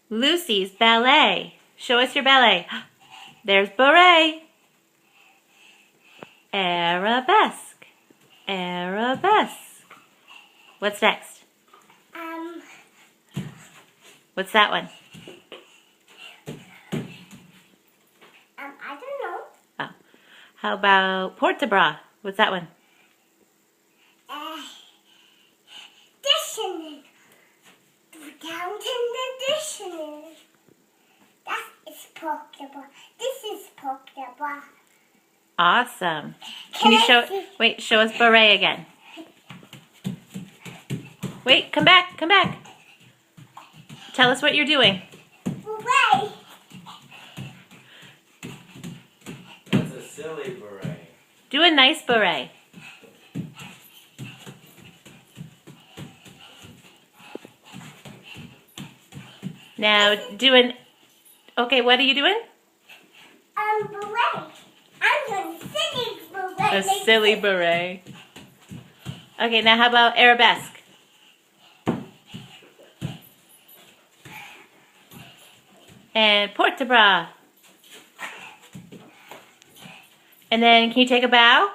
Lucy's ballet. Show us your ballet. There's beret. Arabesque. Arabesque. What's next? What's that one? I don't know. Oh. How about Port-de-Bras? What's that one? Dictionary. Down in the dictionary. That is Port-de-Bras. This is Port-de-Bras. Awesome. Can you show us beret again. Wait, come back. Tell us what you're doing. Beret. That's a silly beret. Do a nice beret. Now, okay, what are you doing? Beret. I'm doing silly beret. A silly beret. Okay, now how about arabesque? And Port-de-Bras. And then, can you take a bow?